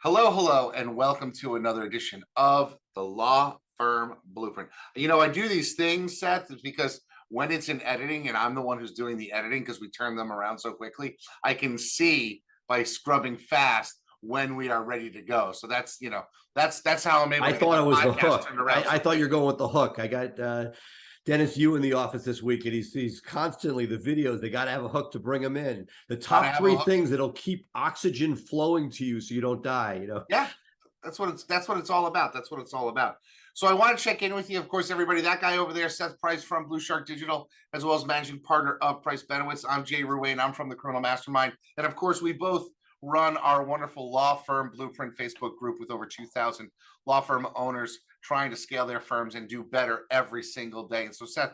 Hello, hello, and welcome to another edition of the Law Firm Blueprint. I do these things, Seth, is because when it's in editing and I'm the one who's doing the editing because we turn them around so quickly, I can see by scrubbing fast when we are ready to go. So that's how I'm able I to get thought the it was the podcast hook. turned around I so thought you're quickly. going with the hook. I got Dennis Yu in the office this week, and he's constantly the videos. They got to have a hook to bring him in. The Gotta top have a three hook. things that'll keep oxygen flowing to you so you don't die. Yeah, that's what it's all about. That's what it's all about. So I want to check in with you, of course, everybody. That guy over there, Seth Price from Blue Shark Digital, as well as managing partner of Price Benowitz. I'm Jay Ruane. I'm from the Criminal Mastermind, and of course, we both run our wonderful law firm Blueprint Facebook group with over 2,000 law firm owners trying to scale their firms and do better every single day. And so, Seth,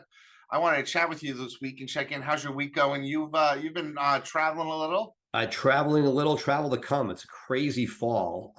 I wanted to chat with you this week and check in. How's your week going? You've been traveling a little. Traveling a little, travel to come. It's a crazy fall.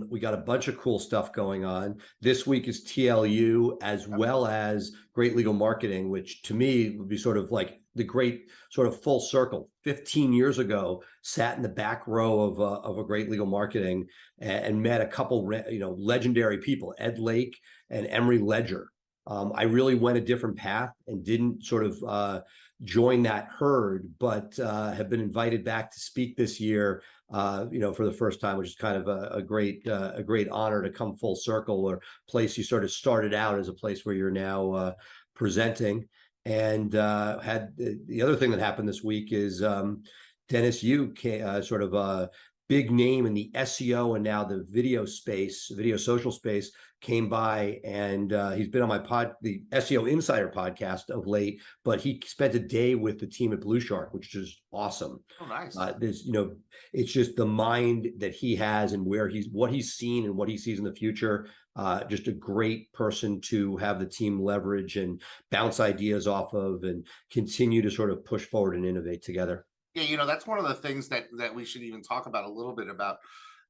We got a bunch of cool stuff going on. This week is TLU as well as Great Legal Marketing, which to me would be sort of like the great sort of full circle. 15 years ago, sat in the back row of a Great Legal Marketing and met a couple, legendary people, Ed Lake and Emery Ledger. I really went a different path and didn't sort of join that herd, but have been invited back to speak this year, for the first time, which is kind of a great honor to come full circle, or place you sort of started out as a place where you're now presenting. And had the other thing that happened this week is Dennis Yu, sort of a big name in the SEO and now the video social space, came by, and he's been on my the SEO Insider podcast of late, but he spent a day with the team at Blue Shark, which is awesome. Oh, nice. It's just the mind that he has and what he's seen and what he sees in the future. Just a great person to have the team leverage and bounce ideas off of and continue to sort of push forward and innovate together. Yeah, that's one of the things that we should even talk about a little bit about.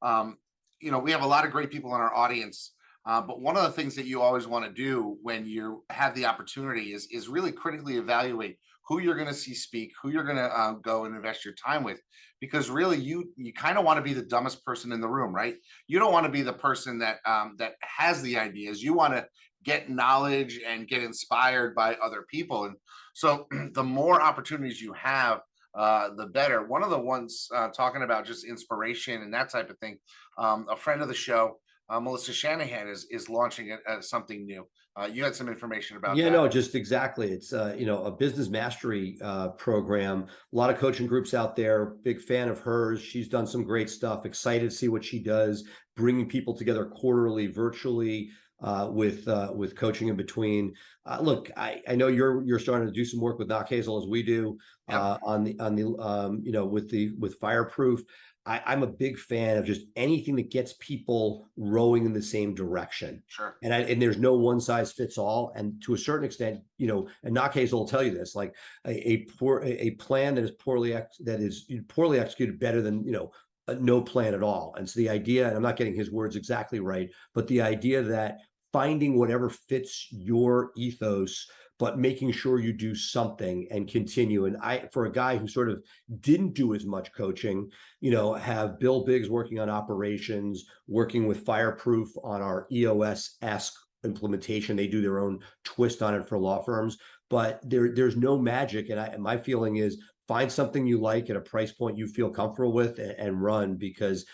We have a lot of great people in our audience, but one of the things that you always want to do when you have the opportunity is really critically evaluate who you're going to see speak, who you're going to go and invest your time with, because really you kind of want to be the dumbest person in the room, right? You don't want to be the person that has the ideas. You want to get knowledge and get inspired by other people, and so the more opportunities you have, the better. One of the ones talking about just inspiration and that type of thing, a friend of the show, Melissa Shanahan, is launching something new. You had some information about Yeah, that. no, just exactly. It's a business mastery program. A lot of coaching groups out there. Big fan of hers. She's done some great stuff. Excited to see what she does, bringing people together quarterly, virtually, with coaching in between. Look, I know you're starting to do some work with Knock Hazel as we do, Yep. on the with Fireproof. I'm a big fan of just anything that gets people rowing in the same direction. Sure. And there's no one size fits all. And to a certain extent, and Knock Hazel will tell you this, like a plan that is poorly executed better than no plan at all. And so the idea, and I'm not getting his words exactly right, but the idea that finding whatever fits your ethos, but making sure you do something and continue. And for a guy who sort of didn't do as much coaching, have Bill Biggs working on operations, working with Fireproof on our EOS-esque implementation. They do their own twist on it for law firms, but there's no magic. And my feeling is, find something you like at a price point you feel comfortable with, and run, because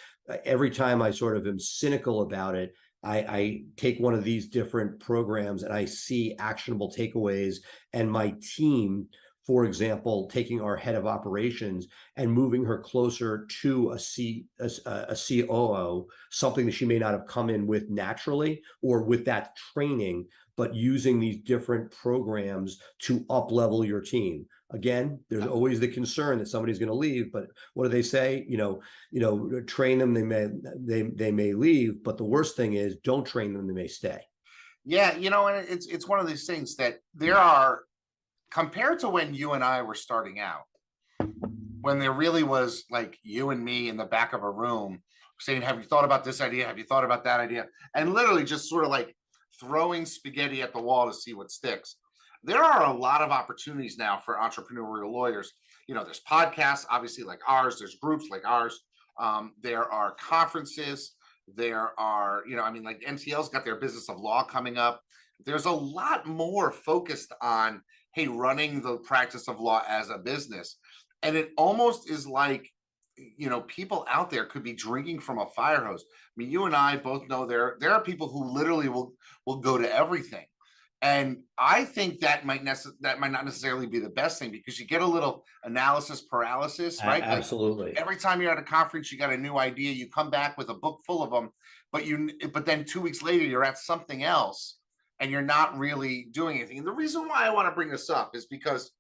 every time I sort of am cynical about it, I take one of these different programs and I see actionable takeaways, and my team, for example, taking our head of operations and moving her closer to a COO, something that she may not have come in with naturally or with that training, but using these different programs to up level your team. Again, there's always the concern that somebody's going to leave, but what do they say? Train them, they may leave, but the worst thing is, don't train them, they may stay. Yeah, and it's one of these things that there are, compared to when you and I were starting out, when there really was like you and me in the back of a room saying, have you thought about this idea? Have you thought about that idea? And literally just sort of like throwing spaghetti at the wall to see what sticks. There are a lot of opportunities now for entrepreneurial lawyers. There's podcasts, obviously, like ours. There's groups like ours. There are conferences. There are, you know, I mean, like NTL's got their business of law coming up. There's a lot more focused on, hey, running the practice of law as a business. And it almost is like, you know, people out there could be drinking from a fire hose. I mean, you and I both know there are people who literally will go to everything. And I think that that might not necessarily be the best thing, because you get a little analysis paralysis, right? Like Absolutely. every time you're at a conference, you got a new idea, you come back with a book full of them, but then 2 weeks later you're at something else and you're not really doing anything. And the reason why I want to bring this up is because,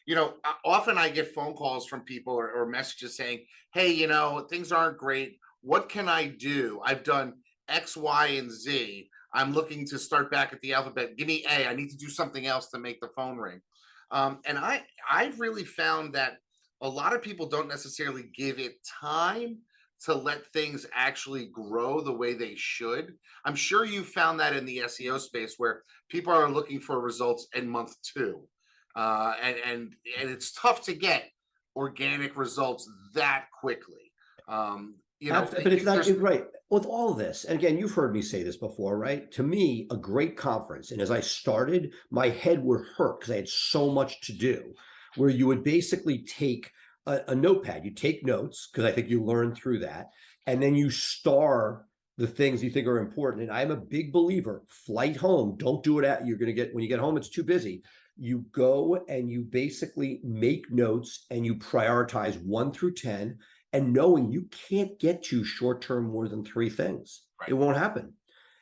you know, often I get phone calls from people, or messages saying, hey, you know, things aren't great. What can I do? I've done X, Y, and Z. I'm looking to start back at the alphabet. Give me A. I need to do something else to make the phone ring. And I've really found that a lot of people don't necessarily give it time to let things actually grow the way they should. I'm sure you found that in the SEO space, where people are looking for results in month 2, and it's tough to get organic results that quickly. You know, But it's not there's right with all of this. And again, you've heard me say this before, right? To me, a great conference. And as I started, my head would hurt because I had so much to do, where you would basically take a notepad, you take notes, because I think you learn through that, and then you star the things you think are important. And I'm a big believer, flight home, don't do it you're going to get, when you get home, it's too busy. You go and you basically make notes and you prioritize 1 through 10, and knowing you can't get to short term more than 3 things. right. It won't happen.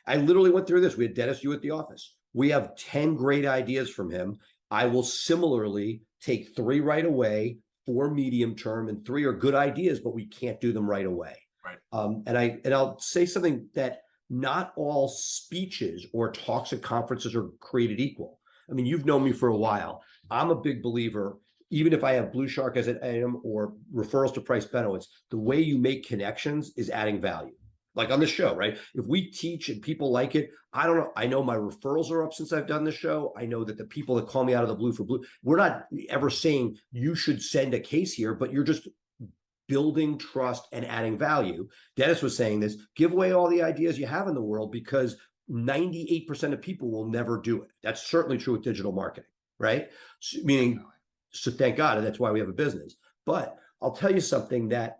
I literally went through this. We had Dennis Yu at the office. We have 10 great ideas from him. I will similarly take 3 right away, 4 medium term, and 3 are good ideas, but we can't do them right away. Right. And I'll say something, that not all speeches or talks at conferences are created equal. I mean, you've known me for a while. I'm a big believer, even if I have Blue Shark as an item or referrals to Price Benno, it's the way you make connections is adding value. Like on the show, right? If we teach and people like it, I don't know. I know my referrals are up since I've done the show. I know that the people that call me out of the blue for blue, we're not ever saying you should send a case here, but you're just building trust and adding value. Dennis was saying this, give away all the ideas you have in the world, because 98% of people will never do it. That's certainly true with digital marketing, right? So, meaning, so thank God, and that's why we have a business. But I'll tell you something that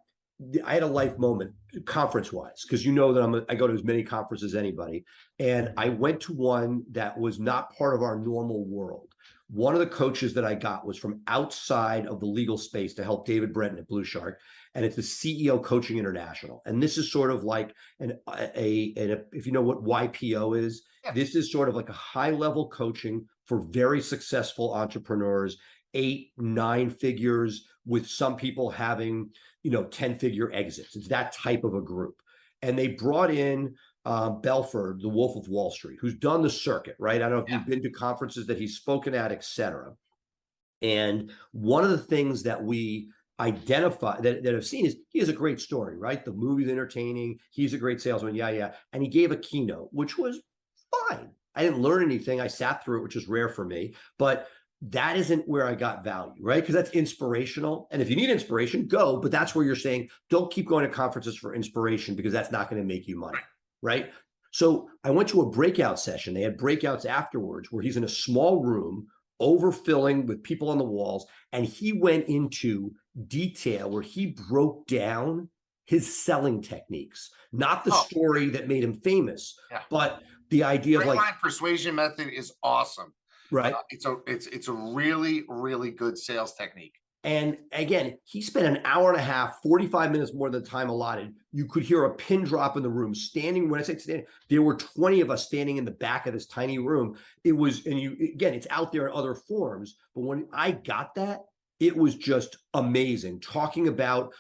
I had a life moment conference wise, because you know that I go to as many conferences as anybody. And I went to one that was not part of our normal world. One of the coaches that I got was from outside of the legal space to help David Brenton at Blue Shark. And it's the CEO Coaching International. And this is sort of like if you know what YPO is, Yeah. This is sort of like a high level coaching for very successful entrepreneurs, 8, 9 figures, with some people having, 10-figure exits. It's that type of a group. And they brought in Belford, the Wolf of Wall Street, who's done the circuit, right? I don't know if you've been to conferences that he's spoken at, et cetera. And one of the things that we identify that have seen is he has a great story, right? The movie's entertaining. He's a great salesman. Yeah. And he gave a keynote, which was fine. I didn't learn anything. I sat through it, which is rare for me, but that isn't where I got value, right? Because that's inspirational. And if you need inspiration, go, but that's where you're saying, don't keep going to conferences for inspiration, because that's not going to make you money, right? So I went to a breakout session. They had breakouts afterwards where he's in a small room, overfilling with people on the walls. And he went into detail where he broke down his selling techniques, not the story that made him famous, but the idea of like persuasion method is awesome. Right. It's a really, really good sales technique. And again, he spent an hour and a half, 45 minutes more than the time allotted. You could hear a pin drop in the room. Standing, when I say standing, there were 20 of us standing in the back of this tiny room. It was, and again, it's out there in other forms. But when I got that, it was just amazing. Talking about,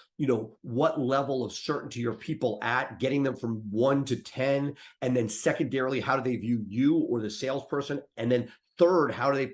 what level of certainty are people at, getting them from 1 to 10. And then secondarily, how do they view you or the salesperson? And then third, how do they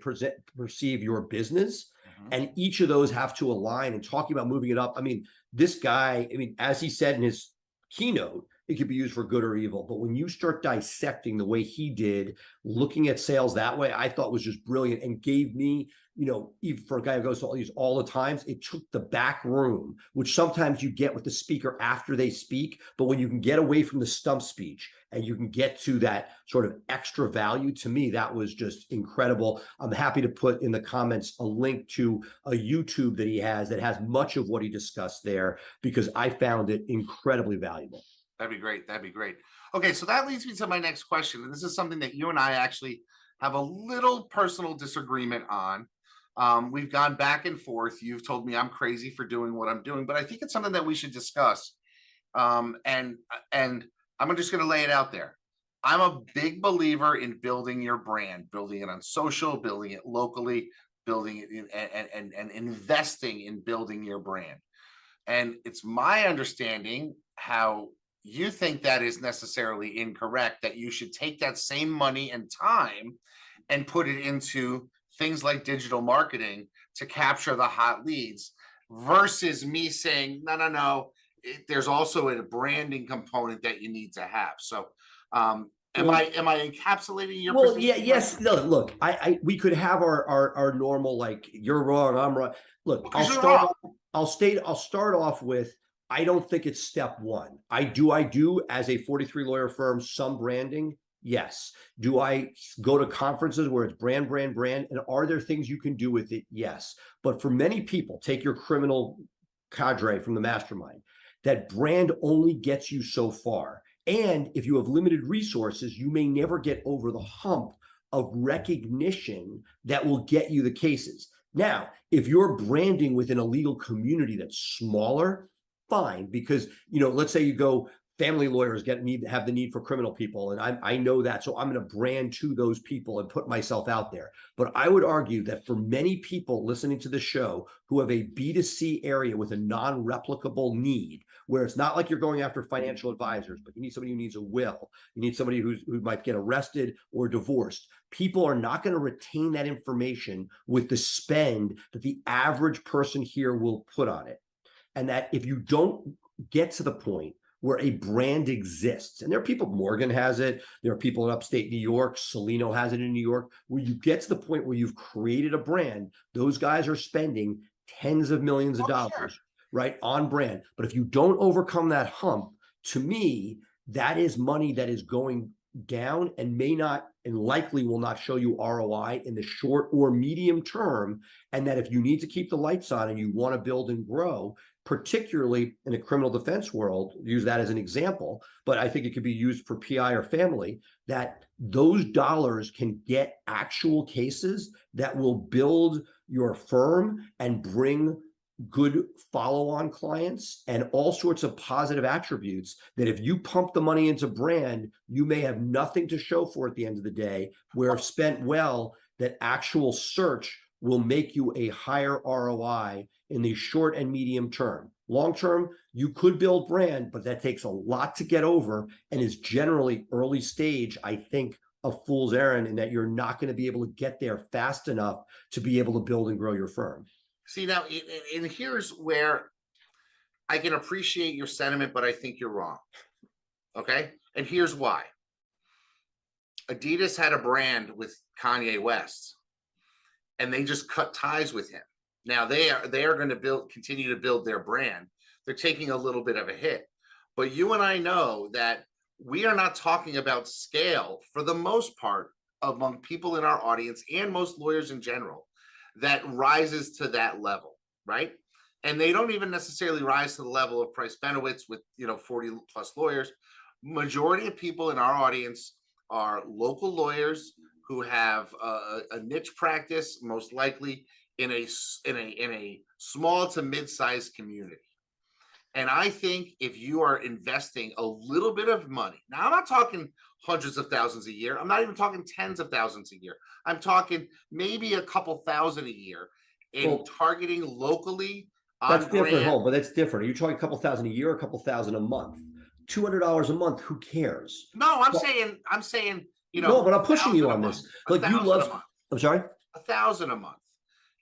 perceive your business? And each of those have to align, and talking about moving it up. I mean, this guy, as he said in his keynote, it could be used for good or evil. But when you start dissecting the way he did, looking at sales that way, I thought was just brilliant and gave me, even for a guy who goes to all these all the times, it took the back room, which sometimes you get with the speaker after they speak. But when you can get away from the stump speech and you can get to that sort of extra value, to me, that was just incredible. I'm happy to put in the comments a link to a YouTube that he has that has much of what he discussed there, because I found it incredibly valuable. That'd be great. That'd be great. Okay, so that leads me to my next question. And this is something that you and I actually have a little personal disagreement on. We've gone back and forth. You've told me I'm crazy for doing what I'm doing, but I think it's something that we should discuss. And I'm just going to lay it out there. I'm a big believer in building your brand, building it on social, building it locally, building it in, and investing in building your brand. And it's my understanding how you think that is necessarily incorrect, that you should take that same money and time and put it into things like digital marketing to capture the hot leads, versus me saying, no, there's also a branding component that you need to have. So am I encapsulating your well, position? yes. No, look, we could have our normal, like, you're wrong, I'm right. Look, I'll start off with, I don't think it's step one. I do as a 43 lawyer firm, some branding. Yes. Do I go to conferences where it's brand? And are there things you can do with it? Yes. But for many people, take your criminal cadre from the mastermind, that brand only gets you so far. And if you have limited resources, you may never get over the hump of recognition that will get you the cases. Now, if you're branding within a legal community that's smaller, fine, because, let's say you go, family lawyers have the need for criminal people, and I know that, so I'm going to brand to those people and put myself out there. But I would argue that for many people listening to the show who have a B2C area with a non-replicable need, where it's not like you're going after financial advisors, but you need somebody who needs a will, you need somebody who might get arrested or divorced. People are not going to retain that information with the spend that the average person here will put on it. And that if you don't get to the point where a brand exists, and there are people, Morgan has it, there are people in upstate New York, Salino has it in New York, where you get to the point where you've created a brand, those guys are spending tens of millions of dollars, sure, right, on brand. But if you don't overcome that hump, to me, that is money that is going down and may not, and likely will not show you ROI in the short or medium term. And that if you need to keep the lights on and you want to build and grow, particularly in a criminal defense world, use that as an example, but I think it could be used for PI or family, that those dollars can get actual cases that will build your firm and bring good follow-on clients and all sorts of positive attributes, that if you pump the money into brand, you may have nothing to show for at the end of the day, where if spent well, that actual search will make you a higher ROI in the short and medium term. Long term, you could build brand, but that takes a lot to get over and is generally early stage, I think, a fool's errand, in that you're not going to be able to get there fast enough to be able to build and grow your firm. See, now, and here's where I can appreciate your sentiment, but I think you're wrong. Okay? And here's why. Adidas had a brand with Kanye West, and they just cut ties with him. Now they are going to continue to build their brand. They're taking a little bit of a hit. But you and I know that we are not talking about scale for the most part among people in our audience and most lawyers in general that rises to that level, right? And they don't even necessarily rise to the level of Price Benowitz with 40 plus lawyers. Majority of people in our audience are local lawyers who have a niche practice, most likely in a small to mid-sized community. And I think if you are investing a little bit of money, now I'm not talking hundreds of thousands a year, I'm not even talking tens of thousands a year, I'm talking maybe a couple thousand a year in targeting locally. That's different, but that's different. Are you talking a couple thousand a year or a couple thousand a month? $200 a month, who cares? No, I'm saying, no, but I'm pushing you on this. Like, you love, I'm sorry? 1,000 a month.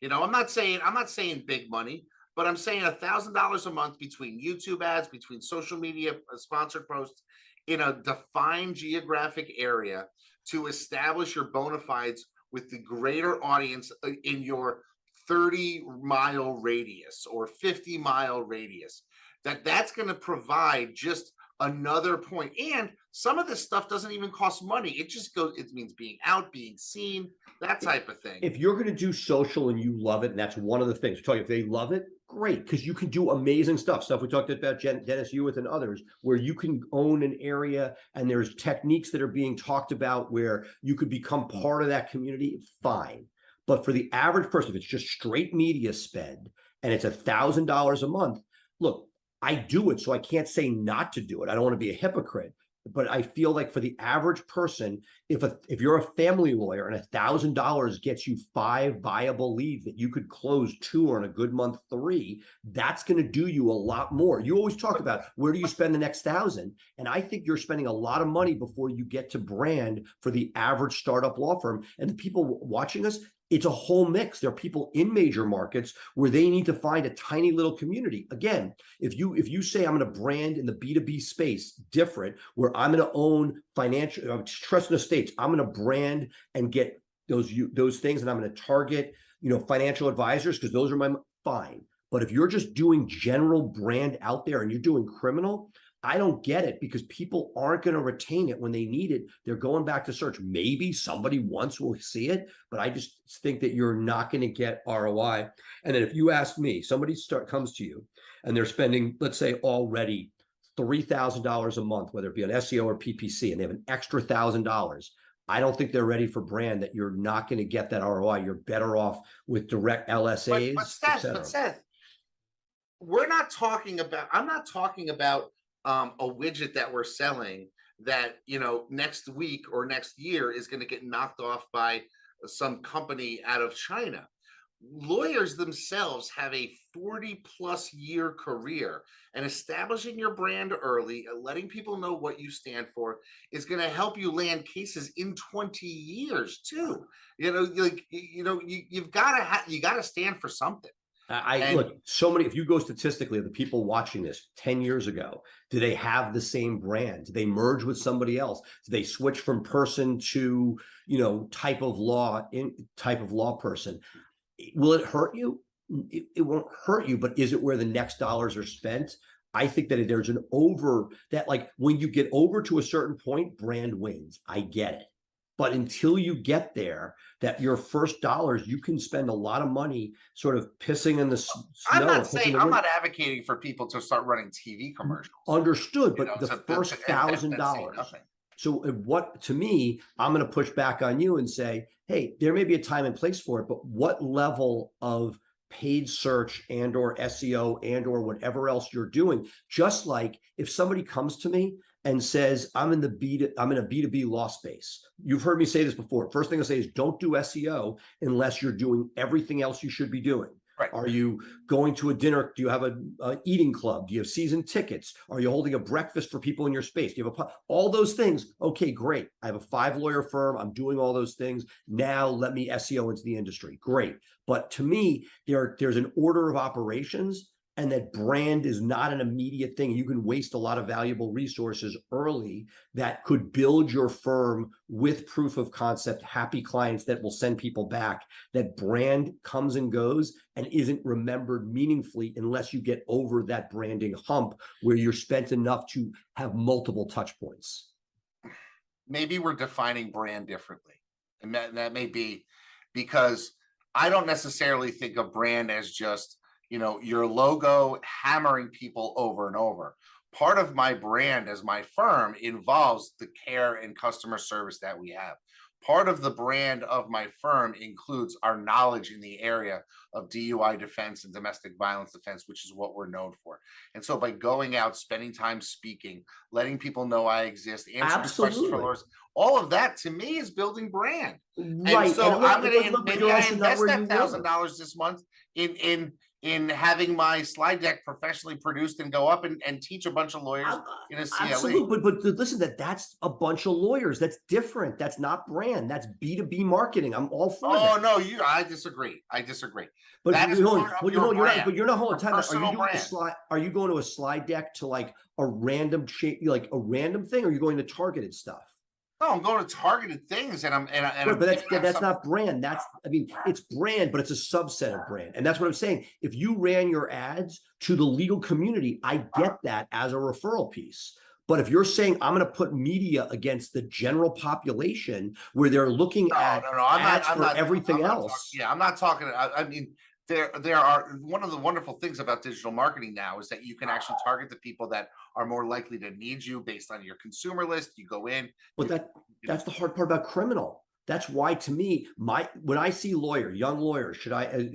I'm not saying big money. but I'm saying $1,000 a month between YouTube ads, between social media sponsored posts in a defined geographic area to establish your bona fides with the greater audience in your 30-mile radius or 50-mile radius. That's going to provide just another point. And some of this stuff doesn't even cost money. It just goes, it means being out, being seen, that type of thing. If you're going to do social and you love it, and that's one of the things, if they love it, great, because you can do amazing stuff we talked about, Dennis Hewitt and others, where you can own an area and there's techniques that are being talked about where you could become part of that community, fine. But for the average person, if it's just straight media spend and it's $1,000 a month, look, I do it, so I can't say not to do it. I don't want to be a hypocrite, but I feel like for the average person, if you're a family lawyer and $1,000 gets you 5 viable leads that you could close 2 or in a good month 3, that's going to do you a lot more. You always talk about where do you spend the next 1,000, and I think you're spending a lot of money before you get to brand for the average startup law firm. And the people watching us, it's a whole mix. There are people in major markets where they need to find a tiny little community. Again, if you say I'm going to brand in the B2B space different, where I'm going to own financial trust and estates, I'm going to brand and get those things, and I'm going to target financial advisors because those are my fine. But if you're just doing general brand out there and you're doing criminal, I don't get it, because people aren't going to retain it when they need it. They're going back to search. Maybe somebody once will see it, but I just think that you're not going to get ROI. And then if you ask me, somebody comes to you and they're spending, let's say, already $3,000 a month, whether it be on SEO or PPC, and they have an extra $1,000. I don't think they're ready for brand, that you're not going to get that ROI. You're better off with direct LSAs. But Seth, I'm not talking about a widget that we're selling that next week or next year is going to get knocked off by some company out of China. Lawyers themselves have a 40+ year career, and establishing your brand early, letting people know what you stand for, is going to help you land cases in 20 years too. You've got to stand for something. Look, so many, if you go statistically, the people watching this 10 years ago, do they have the same brand? Do they merge with somebody else? Do they switch from person to, type of law person? Will it hurt you? It won't hurt you, but is it where the next dollars are spent? I think that there's like when you get over to a certain point, brand wins. I get it. But until you get there, that your first dollars, you can spend a lot of money sort of pissing in the snow. I'm not advocating for people to start running TV commercials. Understood, but the first $1,000. So to me, I'm going to push back on you and say, hey, there may be a time and place for it, but what level of paid search and or SEO and or whatever else you're doing? Just like if somebody comes to me and says, I'm in a B2B law space. You've heard me say this before. First thing I say is don't do SEO unless you're doing everything else you should be doing. Right. Are you going to a dinner? Do you have a eating club? Do you have season tickets? Are you holding a breakfast for people in your space? Do you have all those things? Okay, great. I have a 5-lawyer firm. I'm doing all those things. Now let me SEO into the industry. Great. But to me, there's an order of operations, and that brand is not an immediate thing. You can waste a lot of valuable resources early that could build your firm with proof of concept, happy clients that will send people back. That brand comes and goes and isn't remembered meaningfully unless you get over that branding hump where you're spent enough to have multiple touch points. Maybe we're defining brand differently. And that may be because I don't necessarily think of brand as just your logo hammering people over and over. Part of my brand as my firm involves the care and customer service that we have. Part of the brand of my firm includes our knowledge in the area of DUI defense and domestic violence defense, which is what we're known for. And so by going out, spending time speaking, letting people know I exist, answering questions for lawyers, all of that to me is building brand. Right. And so maybe I invest that $1,000 this month in in having my slide deck professionally produced and go up and teach a bunch of lawyers in a CLE. Absolutely, but listen, that's a bunch of lawyers. That's different. That's not brand. That's B2B marketing. I'm all for that. Oh no, I disagree. I disagree. But That is part of your brand. You're not holding time. Are you Personal doing a brand. slide? Are you going to a slide deck to like a random like a random thing? Or are you going to targeted stuff? No, I'm going to targeted things, and I'm Right, but that's not brand. I mean, it's brand, but it's a subset of brand, and that's what I'm saying. If you ran your ads to the legal community, I get that as a referral piece. But if you're saying I'm going to put media against the general population where they're looking at ads for everything else, yeah, I'm not talking. I mean, there are, one of the wonderful things about digital marketing now is that you can actually target the people that are more likely to need you based on your consumer list. You go in, but that's the hard part about criminal. That's why, to me, when I see young lawyers,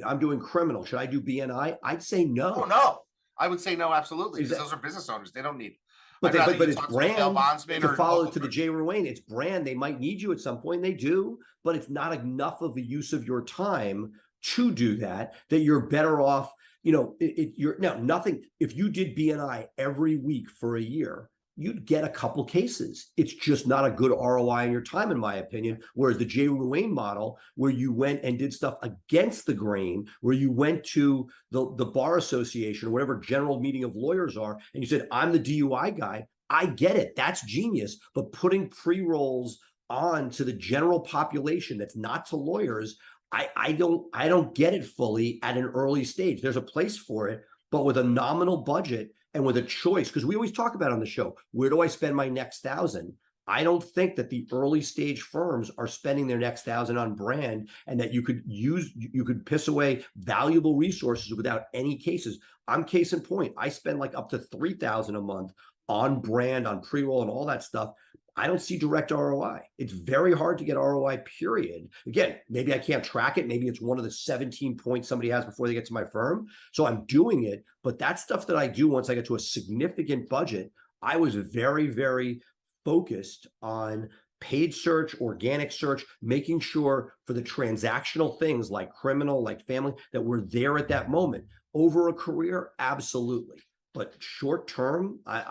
I'm doing criminal, should I do BNI? I'd say no. Oh no, I would say no, absolutely, because those are business owners. They don't need. But it's brand. To follow to the Jay Ruane, it's brand. They might need you at some point. They do, but it's not enough of a use of your time to do that you're better off. You know, you're now nothing. If you did BNI every week for a year, you'd get a couple cases. It's just not a good ROI in your time, in my opinion. Whereas the Jay Ruane model, where you went and did stuff against the grain, where you went to the bar association or whatever general meeting of lawyers are, and you said, I'm the DUI guy. I get it. That's genius. But putting pre-rolls on to the general population that's not to lawyers, I don't get it fully at an early stage. There's a place for it, but with a nominal budget and with a choice, because we always talk about on the show, where do I spend my next 1,000? I don't think that the early stage firms are spending their next 1,000 on brand, and that you could piss away valuable resources without any cases. I'm case in point. I spend like up to 3,000 a month on brand, on pre-roll and all that stuff. I don't see direct ROI. It's very hard to get ROI, period. Again, maybe I can't track it. Maybe it's one of the 17 points somebody has before they get to my firm. So I'm doing it. But that stuff that I do once I get to a significant budget, I was very, very focused on paid search, organic search, making sure for the transactional things like criminal, like family, that we're there at that moment. Over a career, absolutely. But short term, I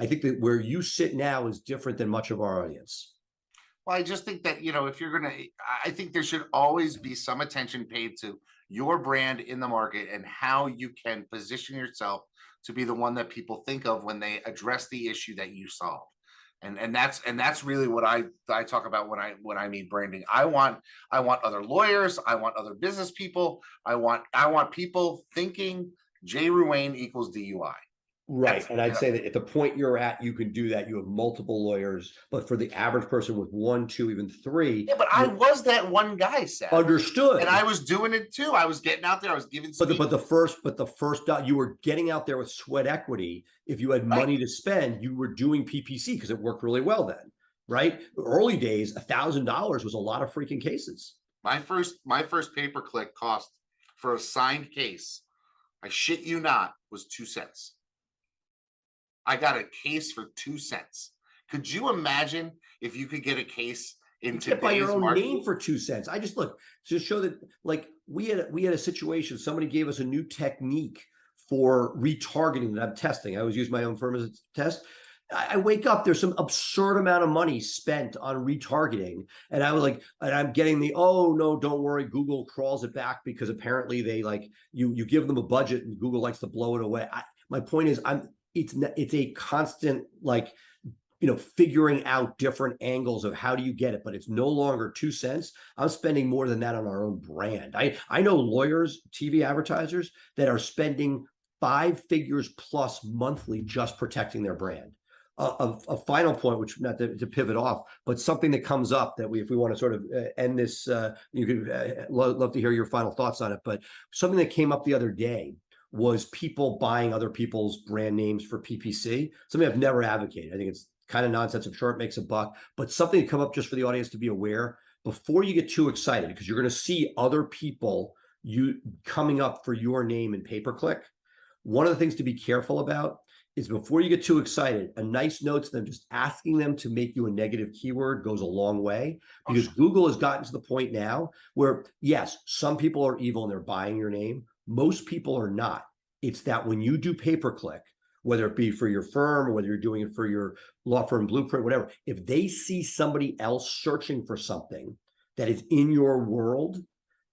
think that where you sit now is different than much of our audience. Well, I just think that, if you're going to, I think there should always be some attention paid to your brand in the market and how you can position yourself to be the one that people think of when they address the issue that you solve. And that's really what I talk about when I mean branding. I want other lawyers. I want other business people. I want people thinking Jay Ruane equals DUI. Right. And I'd say that at the point you're at, you can do that. You have multiple lawyers, but for the average person with 1, 2, even 3. Yeah, but I was that one guy, Seth. Understood. And I was doing it too. I was getting out there. I was giving speeches. But the first you were getting out there with sweat equity. If you had money to spend, you were doing PPC because it worked really well then. Right. Early days, $1,000 was a lot of freaking cases. My first pay-per-click cost for a signed case, I shit you not, was 2 cents. I got a case for 2 cents. Could you imagine if you could get a case in today's by your own market? Name for 2 cents? I just look to show that, like, we had a situation. Somebody gave us a new technique for retargeting that I'm testing. I always use my own firm as a test. I wake up, there's some absurd amount of money spent on retargeting. And I was like, and I'm getting oh no, don't worry, Google crawls it back because apparently they you give them a budget and Google likes to blow it away. My point is, it's a constant, figuring out different angles of how do you get it, but it's no longer 2 cents. I'm spending more than that on our own brand. I know lawyers, TV advertisers that are spending 5 figures plus monthly just protecting their brand. A final point, which not to pivot off, but something that comes up that if we want to sort of end this, you could love to hear your final thoughts on it. But something that came up the other day was people buying other people's brand names for PPC. Something I've never advocated. I think it's kind of nonsense. I'm sure it makes a buck, but something to come up just for the audience to be aware before you get too excited, because you're going to see other people coming up for your name in pay-per-click. One of the things to be careful about is before you get too excited, a nice note to them, just asking them to make you a negative keyword goes a long way, because Google has gotten to the point now where, yes, some people are evil and they're buying your name, Most people are not. It's that when you do pay-per-click, whether it be for your firm or whether you're doing it for your law firm blueprint, whatever, if they see somebody else searching for something that is in your world,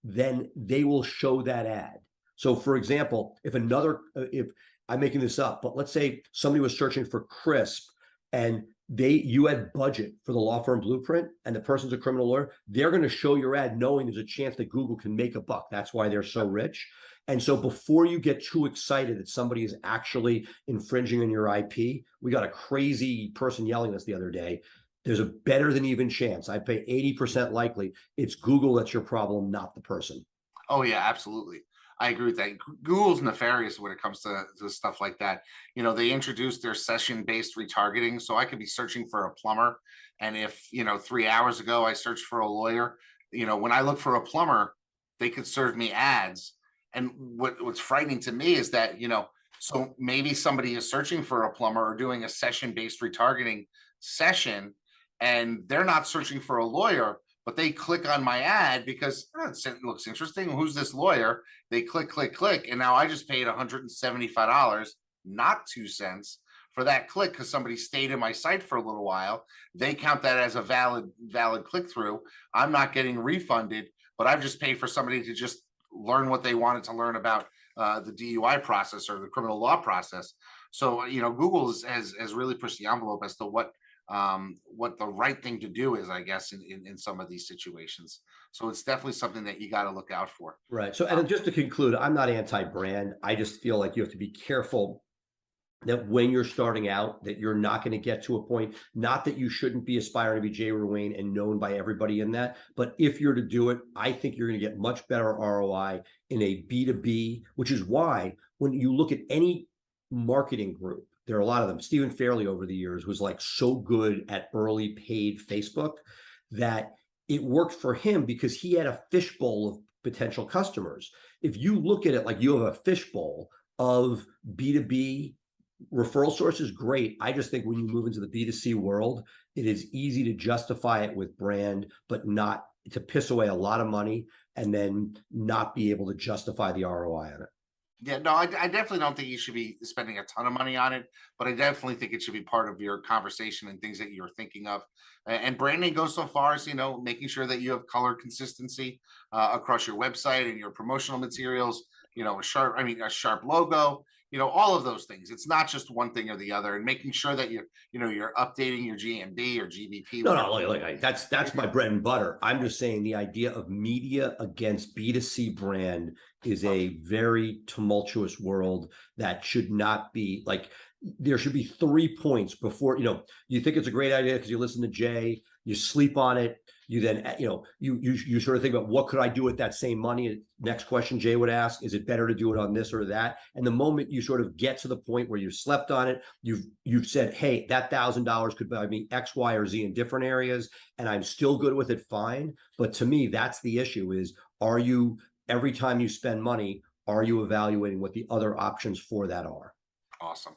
then they will show that ad. So for example, if I'm making this up, but let's say somebody was searching for crisp and you had budget for the law firm blueprint and the person's a criminal lawyer, they're going to show your ad knowing there's a chance that Google can make a buck. That's why they're so rich. And so before you get too excited that somebody is actually infringing on your IP, we got a crazy person yelling at us the other day. There's a better than even chance. I pay 80% likely it's Google that's your problem, not the person. Oh yeah, absolutely. I agree with that. Google's nefarious when it comes to stuff like that. You know, they introduced their session-based retargeting. So I could be searching for a plumber. And if, 3 hours ago, I searched for a lawyer, when I look for a plumber, they could serve me ads. And what's frightening to me is that, so maybe somebody is searching for a plumber or doing a session-based retargeting session, and they're not searching for a lawyer, but they click on my ad because it looks interesting. Who's this lawyer? They click, and now I just paid $175, not 2 cents, for that click because somebody stayed in my site for a little while. They count that as a valid click through. I'm not getting refunded, but I've just paid for somebody to just learn what they wanted to learn about the DUI process or the criminal law process. So Google has really pushed the envelope as to what the right thing to do is, I guess, in some of these situations. So it's definitely something that you got to look out for. Right. So, and just to conclude, I'm not anti-brand. I just feel like you have to be careful that when you're starting out, that you're not going to get to a point, not that you shouldn't be aspiring to be Jay Ruane and known by everybody in that, but if you're to do it, I think you're going to get much better ROI in a B2B, which is why when you look at any marketing group, there are a lot of them. Stephen Fairley over the years was like so good at early paid Facebook that it worked for him because he had a fishbowl of potential customers. If you look at it like you have a fishbowl of B2B referral sources, great. I just think when you move into the B2C world, it is easy to justify it with brand, but not to piss away a lot of money and then not be able to justify the ROI on it. Yeah, no, I definitely don't think you should be spending a ton of money on it, but I definitely think it should be part of your conversation and things that you're thinking of. And branding goes so far as, making sure that you have color consistency across your website and your promotional materials, a sharp logo, all of those things. It's not just one thing or the other, and making sure that you're updating your GMB or GBP. No, look, that's my bread and butter. I'm just saying the idea of media against B2C brand is a very tumultuous world that should not be like, there should be 3 points before, you think it's a great idea because you listen to Jay, you sleep on it. You then, you sort of think about what could I do with that same money? Next question Jay would ask, is it better to do it on this or that? And the moment you sort of get to the point where you've slept on it, you've said, hey, that $1,000 could buy me X, Y, or Z in different areas, and I'm still good with it, fine. But to me, that's the issue is, every time you spend money, are you evaluating what the other options for that are? Awesome.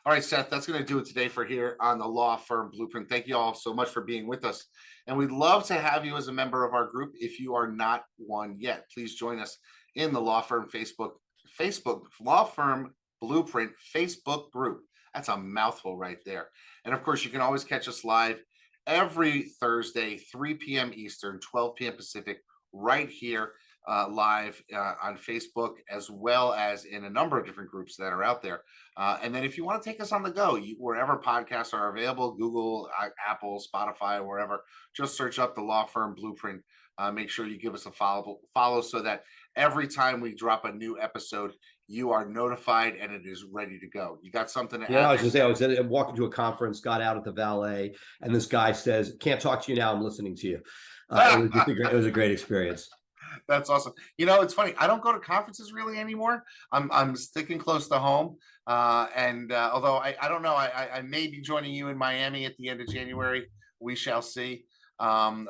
All right, Seth, that's going to do it today for here on the Law Firm Blueprint. Thank you all so much for being with us. And we'd love to have you as a member of our group. If you are not one yet, please join us in the Law Firm Facebook Law Firm Blueprint Facebook group. That's a mouthful right there. And of course, you can always catch us live every Thursday, 3 p.m. Eastern, 12 p.m. Pacific, right here live on Facebook, as well as in a number of different groups that are out there. And then if you want to take us on the go, wherever podcasts are available, Google, Apple, Spotify, wherever, just search up the Law Firm Blueprint. Make sure you give us a follow so that every time we drop a new episode, you are notified and it is ready to go. You got something to add? Yeah, I was going to say, I was walking to a conference, got out at the valet, and this guy says, can't talk to you now, I'm listening to you. It was a great experience. That's awesome. It's funny. I don't go to conferences really anymore. I'm sticking close to home. And although I don't know, I may be joining you in Miami at the end of January. We shall see. I'm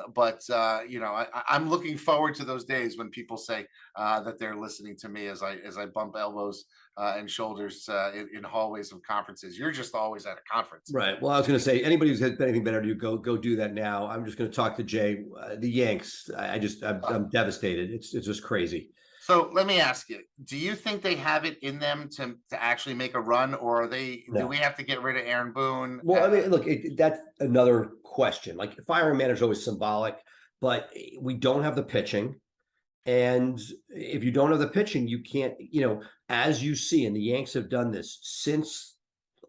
looking forward to those days when people say that they're listening to me as I bump elbows and shoulders in hallways of conferences. You're just always at a conference. Right. Well, I was going to say, anybody who's had anything better to do, go do that now. I'm just going to talk to Jay. The Yanks, I'm devastated. It's just crazy. So let me ask you, do you think they have it in them to actually make a run, or are they, do No. we have to get rid of Aaron Boone? Well, I mean, look, that's another question. Like firing manager is always symbolic, but we don't have the pitching. And if you don't have the pitching, you can't, as you see, and the Yanks have done this since,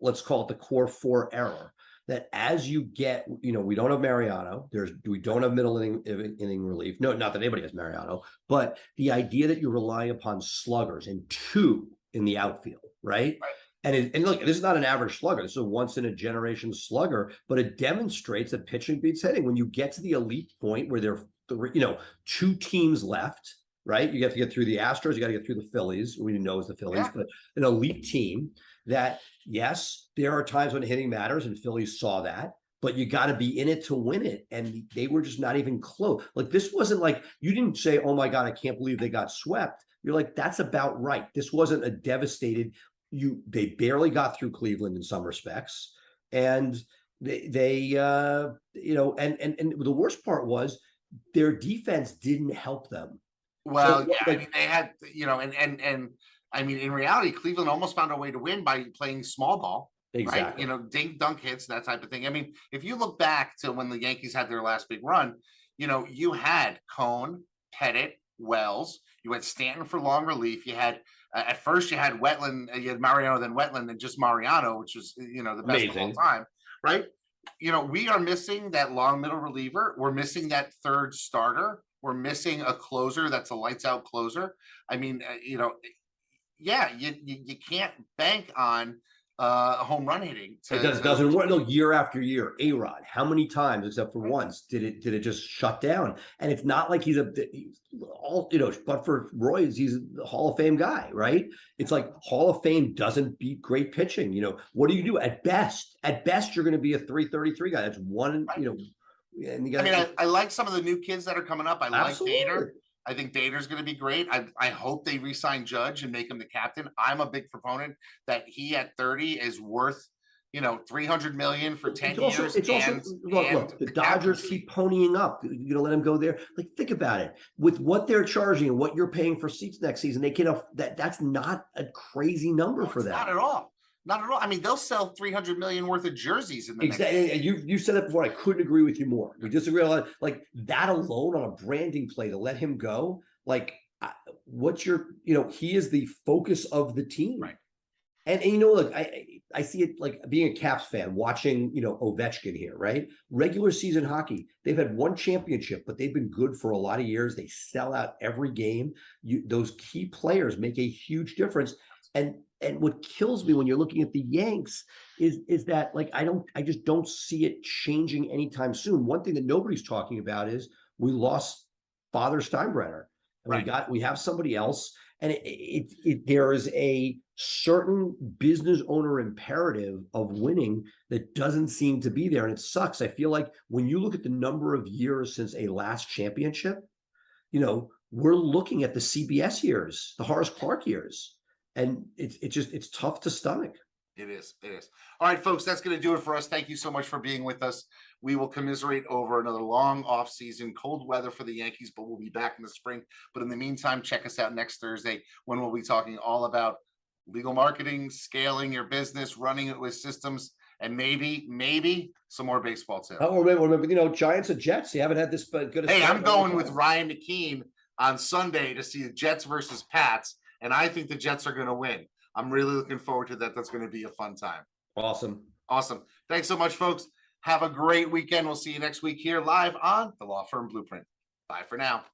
let's call it the core four era, that as you get, we don't have Mariano, we don't have middle inning relief. No, not that anybody has Mariano, but the idea that you're relying upon sluggers and two in the outfield, right? And look, this is not an average slugger. This is a once in a generation slugger, but it demonstrates that pitching beats hitting. When you get to the elite point where there are, two teams left, right? You have to get through the Astros, you got to get through the Phillies. We know it's the Phillies, but an elite team that, yes, there are times when hitting matters, and Phillies saw that, but you got to be in it to win it. And they were just not even close. Like, this wasn't like, you didn't say, oh my God, I can't believe they got swept. You're like, that's about right. This wasn't a devastated, they barely got through Cleveland in some respects. And and the worst part was their defense didn't help them. Well, so, I mean, they had, and I mean, in reality, Cleveland almost found a way to win by playing small ball. Exactly. Right? Dink dunk hits, that type of thing. I mean, if you look back to when the Yankees had their last big run, you had Cone, Pettit, Wells, you had Stanton for long relief. You had, at first you had Wetland, you had Mariano, then Wetland, and just Mariano, which was, the best of all time. Right. We are missing that long middle reliever. We're missing that third starter. We're missing a closer that's a lights out closer. I mean, you can't bank on home run hitting. It doesn't work. No, year after year. A-Rod, how many times, except for once, did it just shut down? And it's not like he's but for Roy's, he's a Hall of Fame guy, right? It's like Hall of Fame doesn't beat great pitching. What do you do at best? At best, you're going to be a 333 guy. That's one, And you got, I like some of the new kids that are coming up. I like absolutely. Dater. I think Dater's going to be great. I hope they re-sign Judge and make him the captain. I'm a big proponent that he at 30 is worth, $300 million for 10 years. It's also look, the Dodgers keep ponying up. You're going to let him go there. Like, think about it. With what they're charging and what you're paying for seats next season, they can that's not a crazy number for them. Not at all. Not at all. I mean, they'll sell 300 million worth of jerseys in the exactly. And you said it before. I couldn't agree with you more. We disagree a lot. Like that alone on a branding play to let him go. Like, what's your? He is the focus of the team, right? And look, I see it like being a Caps fan watching Ovechkin here, right? Regular season hockey, they've had one championship, but they've been good for a lot of years. They sell out every game. Those key players make a huge difference. And what kills me when you're looking at the Yanks is that, like, I just don't see it changing anytime soon. One thing that nobody's talking about is we lost Father Steinbrenner, and right. we have somebody else, and there is a certain business owner imperative of winning that doesn't seem to be there, and it sucks. I feel like when you look at the number of years since a last championship, we're looking at the CBS years, the Horace Clarke years. And it's tough to stomach. It is. All right, folks, that's going to do it for us. Thank you so much for being with us. We will commiserate over another long off season, cold weather for the Yankees, but we'll be back in the spring. But in the meantime, check us out next Thursday when we'll be talking all about legal marketing, scaling your business, running it with systems, and maybe some more baseball too. Oh, remember, Giants and Jets. You haven't had this good. Hey, I'm going with Ryan McKean on Sunday to see the Jets versus Pats. And I think the Jets are going to win. I'm really looking forward to that. That's going to be a fun time. Awesome. Thanks so much, folks. Have a great weekend. We'll see you next week here live on the Law Firm Blueprint. Bye for now.